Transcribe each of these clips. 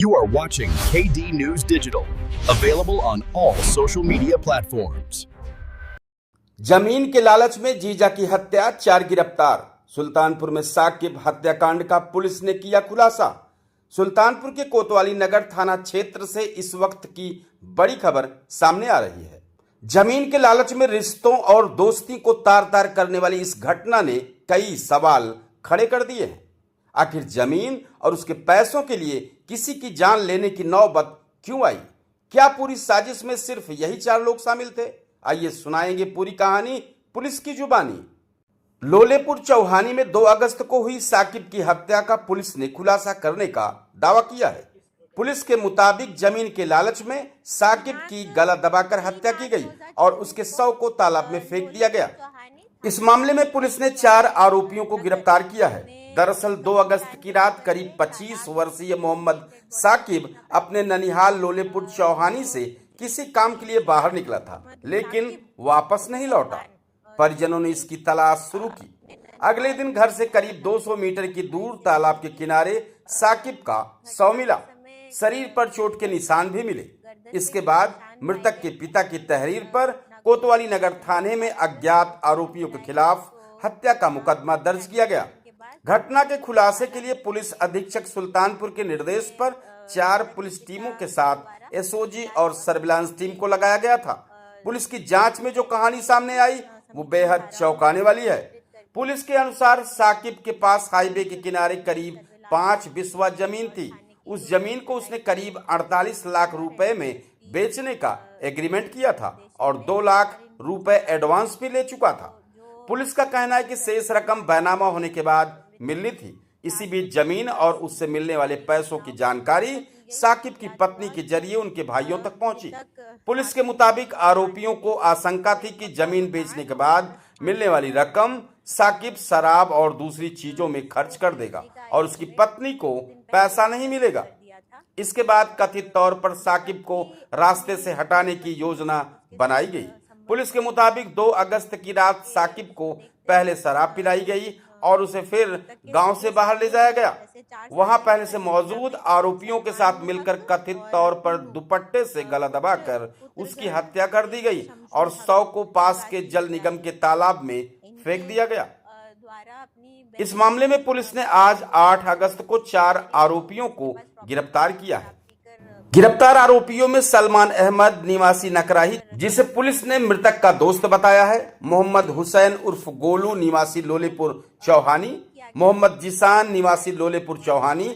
You are watching KD News Digital, available on all social media platforms. जमीन के लालच में जीजा की हत्या, 4 गिरफ्तार। सुल्तानपुर में साकिब हत्याकांड का पुलिस ने किया खुलासा। सुल्तानपुर के कोतवाली नगर थाना क्षेत्र से इस वक्त की बड़ी खबर सामने आ रही है। जमीन के लालच में रिश्तों और दोस्ती को तार तार करने वाली इस घटना ने कई सवाल खड़े कर दिए हैं। आखिर जमीन और उसके पैसों के लिए किसी की जान लेने की नौबत क्यों आई? क्या पूरी साजिश में सिर्फ यही 4 लोग शामिल थे? आइए सुनाएंगे पूरी कहानी पुलिस की जुबानी। लोलेपुर चौहानी में 2 अगस्त को हुई साकिब की हत्या का पुलिस ने खुलासा करने का दावा किया है। पुलिस के मुताबिक जमीन के लालच में साकिब की गला दबाकर हत्या की गई और उसके शव को तालाब में फेंक दिया गया। इस मामले में पुलिस ने 4 आरोपियों को गिरफ्तार किया है। दरअसल 2 अगस्त की रात करीब 25 वर्षीय मोहम्मद साकिब अपने ननिहाल लोलेपुर चौहानी से किसी काम के लिए बाहर निकला था, लेकिन वापस नहीं लौटा। परिजनों ने इसकी तलाश शुरू की। अगले दिन घर से करीब 200 मीटर की दूर तालाब के किनारे साकिब का शव मिला। शरीर पर चोट के निशान भी मिले। इसके बाद मृतक के पिता की तहरीर पर कोतवाली नगर थाने में अज्ञात आरोपियों के खिलाफ हत्या का मुकदमा दर्ज किया गया। घटना के खुलासे के लिए पुलिस अधीक्षक सुल्तानपुर के निर्देश पर 4 पुलिस टीमों के साथ एसओजी और सर्विलांस टीम को लगाया गया था। पुलिस की जांच में जो कहानी सामने आई वो बेहद चौंकाने वाली है। पुलिस के अनुसार साकिब के पास हाईवे के किनारे करीब 5 बिस्वा जमीन थी। उस जमीन को उसने करीब 48 लाख रुपए में बेचने का एग्रीमेंट किया था और 2 लाख रुपए एडवांस भी ले चुका था। पुलिस का कहना है कि शेष रकम बैनामा होने के बाद मिलनी थी। इसी बीच जमीन और उससे मिलने वाले पैसों की जानकारी साकिब की पत्नी के जरिए उनके भाइयों तक पहुंची। पुलिस के मुताबिक आरोपियों को आशंका थी कि जमीन बेचने के बाद मिलने वाली रकम साकिब शराब और दूसरी चीजों में खर्च कर देगा और उसकी पत्नी को पैसा नहीं मिलेगा। इसके बाद कथित तौर पर साकिब को रास्ते से हटाने की योजना बनाई गई। पुलिस के मुताबिक 2 अगस्त की रात साकिब को पहले शराब पिलाई गई और उसे फिर गांव से बाहर ले जाया गया। वहां पहले से मौजूद आरोपियों के साथ मिलकर कथित तौर पर दुपट्टे से गला दबाकर उसकी हत्या कर दी गई और शव को पास के जल निगम के तालाब में फेंक दिया गया। इस मामले में पुलिस ने आज 8 अगस्त को 4 आरोपियों को गिरफ्तार किया है। गिरफ्तार आरोपियों में सलमान अहमद निवासी नकराही, जिसे पुलिस ने मृतक का दोस्त बताया है, मोहम्मद हुसैन उर्फ गोलू निवासी लोलेपुर चौहानी, मोहम्मद जिसान निवासी लोलेपुर चौहानी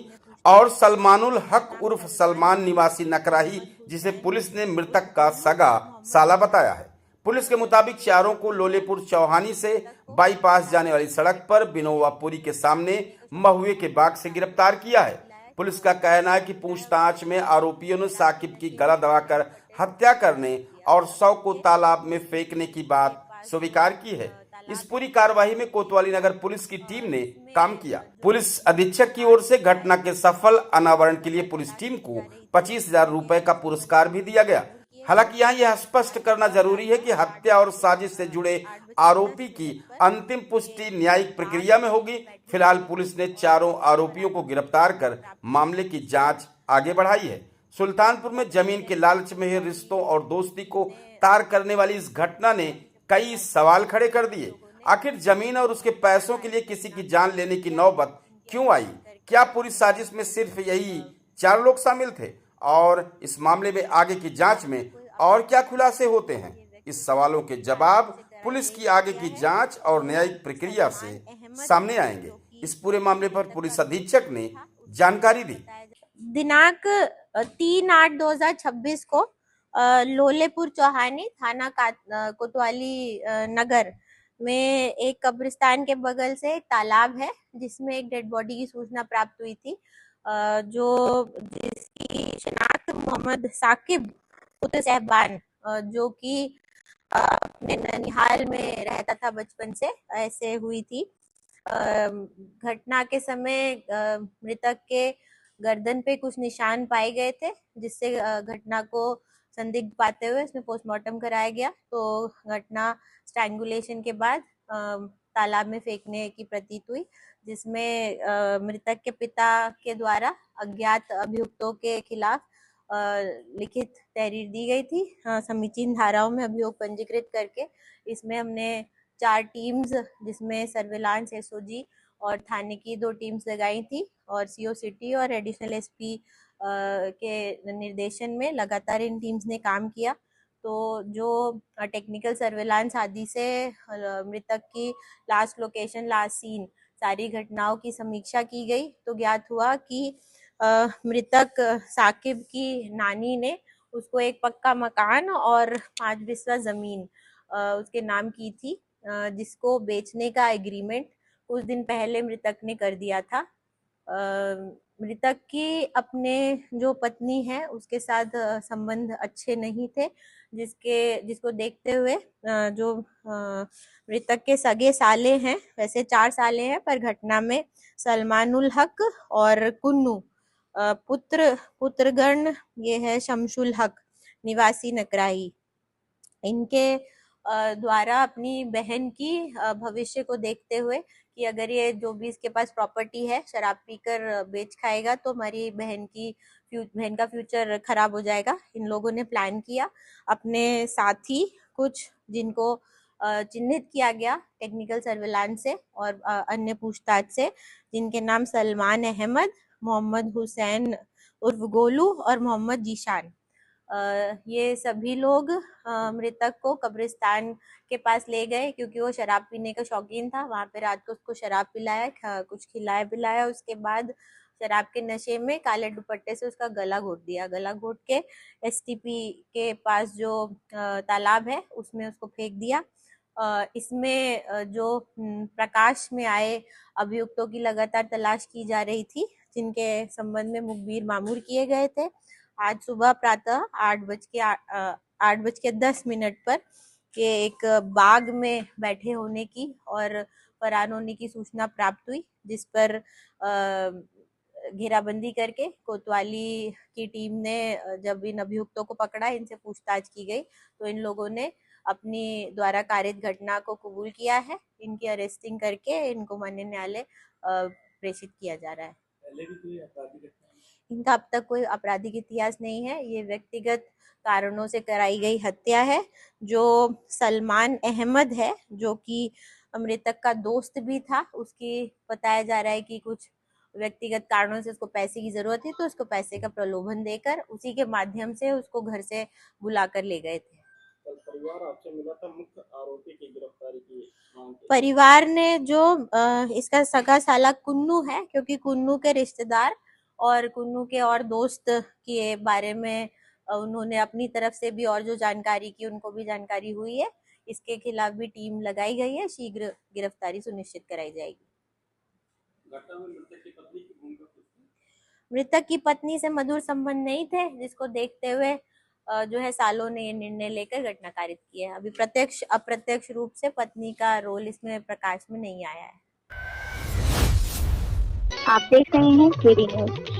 और सलमानुल हक उर्फ सलमान निवासी नकराही, जिसे पुलिस ने मृतक का सगा साला बताया है। पुलिस के मुताबिक चारों को लोलेपुर चौहानी से बाईपास जाने वाली सड़क पर बिनोवापुरी के सामने महुए के बाग से गिरफ्तार किया है। पुलिस का कहना है कि पूछताछ में आरोपियों ने साकिब की गला दबाकर हत्या करने और शव को तालाब में फेंकने की बात स्वीकार की है। इस पूरी कार्रवाई में कोतवाली नगर पुलिस की टीम ने काम किया। पुलिस अधीक्षक की ओर से घटना के सफल अनावरण के लिए पुलिस टीम को 25,000 रुपए का पुरस्कार भी दिया गया। हालांकि यहाँ यह स्पष्ट करना जरूरी है कि हत्या और साजिश से जुड़े आरोपी की अंतिम पुष्टि न्यायिक प्रक्रिया में होगी। फिलहाल पुलिस ने चारों आरोपियों को गिरफ्तार कर मामले की जांच आगे बढ़ाई है। सुल्तानपुर में जमीन के लालच में रिश्तों और दोस्ती को तार करने वाली इस घटना ने कई सवाल खड़े कर दिए। आखिर जमीन और उसके पैसों के लिए किसी की जान लेने की नौबत क्यों आई? क्या पूरी साजिश में सिर्फ यही 4 लोग शामिल थे? और इस मामले में आगे की जांच में और क्या खुलासे होते हैं? इस सवालों के जवाब पुलिस की आगे की जांच और न्यायिक प्रक्रिया से सामने आएंगे। इस पूरे मामले पर पुलिस अधीक्षक ने जानकारी दी। दिनांक 3/8/2026 को लोलेपुर चौहानी थाना कोतवाली नगर में एक कब्रिस्तान के बगल से एक तालाब है जिसमें एक डेड बॉडी की सूचना प्राप्त हुई थी, जिसकी शिनाख्त मोहम्मद साकिब पुत्र साहबान, जो कि अपने ननिहाल में रहता था बचपन से, ऐसे हुई थी। घटना के समय मृतक के गर्दन पे कुछ निशान पाए गए थे, जिससे घटना को संदिग्ध पाते हुए इसमें पोस्टमार्टम कराया गया। तो घटना स्ट्रैंगुलेशन के बाद तालाब में फेंकने की प्रतीत हुई, जिसमें मृतक के पिता के द्वारा अज्ञात अभियुक्तों के खिलाफ लिखित तहरीर दी गई थी, समीचीन धाराओं में अभियोग पंजीकृत करके। इसमें हमने 4 टीम्स, जिसमें सर्विलांस, एसओजी और थाने की 2 टीम्स लगाई थी, और सीओ सिटी और एडिशनल एसपी के निर्देशन में लगातार इन टीम्स ने काम किया। तो जो टेक्निकल सर्विलांस आदि से मृतक की लास्ट लोकेशन, लास्ट सीन, सारी घटनाओं की समीक्षा की गई, तो ज्ञात हुआ कि मृतक साकिब की नानी ने उसको एक पक्का मकान और 5 बिस्वा जमीन उसके नाम की थी, जिसको बेचने का एग्रीमेंट कुछ दिन पहले मृतक ने कर दिया था। मृतक की अपने जो पत्नी है उसके साथ संबंध अच्छे नहीं थे, जिसको देखते हुए जो मृतक के सगे साले हैं, वैसे 4 साले हैं, पर घटना में सलमानुल हक और कुन्नू पुत्रगण, ये है शमशुल हक निवासी नकराही, इनके द्वारा अपनी बहन की भविष्य को देखते हुए कि अगर ये जो भी इसके पास प्रॉपर्टी है शराब पीकर बेच खाएगा तो हमारी बहन का फ्यूचर खराब हो जाएगा। इन लोगों ने प्लान किया, अपने साथी कुछ जिनको चिन्हित किया गया टेक्निकल सर्विलांस से और अन्य पूछताछ से, जिनके नाम सलमान अहमद, मोहम्मद हुसैन उर्फ गोलू और मोहम्मद जीशान, ये सभी लोग मृतक को कब्रिस्तान के पास ले गए, क्योंकि वो शराब पीने का शौकीन था। वहां पे रात को उसको शराब पिलाया, कुछ खिलाया पिलाया, उसके बाद शराब के नशे में काले दुपट्टे से उसका गला घोट दिया। गला घोट के एसटीपी के पास जो तालाब है उसमें उसको फेंक दिया। इसमें जो प्रकाश में आए अभियुक्तों की लगातार तलाश की जा रही थी, जिनके संबंध में मुखबिर मामूर किए गए थे। आज सुबह प्रातः 8:10 पर के एक बाग में बैठे होने की और फरार होने की सूचना प्राप्त हुई, जिस पर घेराबंदी करके कोतवाली की टीम ने जब इन अभियुक्तों को पकड़ा, इनसे पूछताछ की गई, तो इन लोगों ने अपनी द्वारा कारित घटना को कबूल किया है। इनकी अरेस्टिंग करके इनको माननीय न्यायालय प्रेषित किया जा रहा है। इनका अब तक कोई आपराधिक इतिहास नहीं है। ये व्यक्तिगत कारणों से कराई गई हत्या है। जो सलमान अहमद है, जो कि मृतक का दोस्त भी था, उसकी बताया जा रहा है कि कुछ व्यक्तिगत कारणों से उसको पैसे की जरूरत थी, तो उसको पैसे का प्रलोभन देकर उसी के माध्यम से उसको घर से बुलाकर ले गए थे। परिवार आपसे मिला था मुख्य आरोपी की गिरफ्तारी की मांग। परिवार ने जो इसका सगा साला कुन्नू है, क्योंकि कुन्नू के रिश्तेदार और कुन्नू के और दोस्त के बारे में उन्होंने अपनी तरफ से भी और जो जानकारी की, उनको भी जानकारी हुई है। इसके खिलाफ भी टीम लगाई गई है, शीघ्र गिरफ्तारी सुनिश्चित कराई जाएगी। घटना में मृतक की पत्नी की भूमिका कुछ थी? मृतक की पत्नी से मधुर संबंध नहीं थे, जिसको देखते हुए जो है सालों ने ये निर्णय लेकर घटना कारित की है। अभी प्रत्यक्ष अप्रत्यक्ष रूप से पत्नी का रोल इसमें प्रकाश में नहीं आया है। आप देख रहे हैं केडी न्यूज।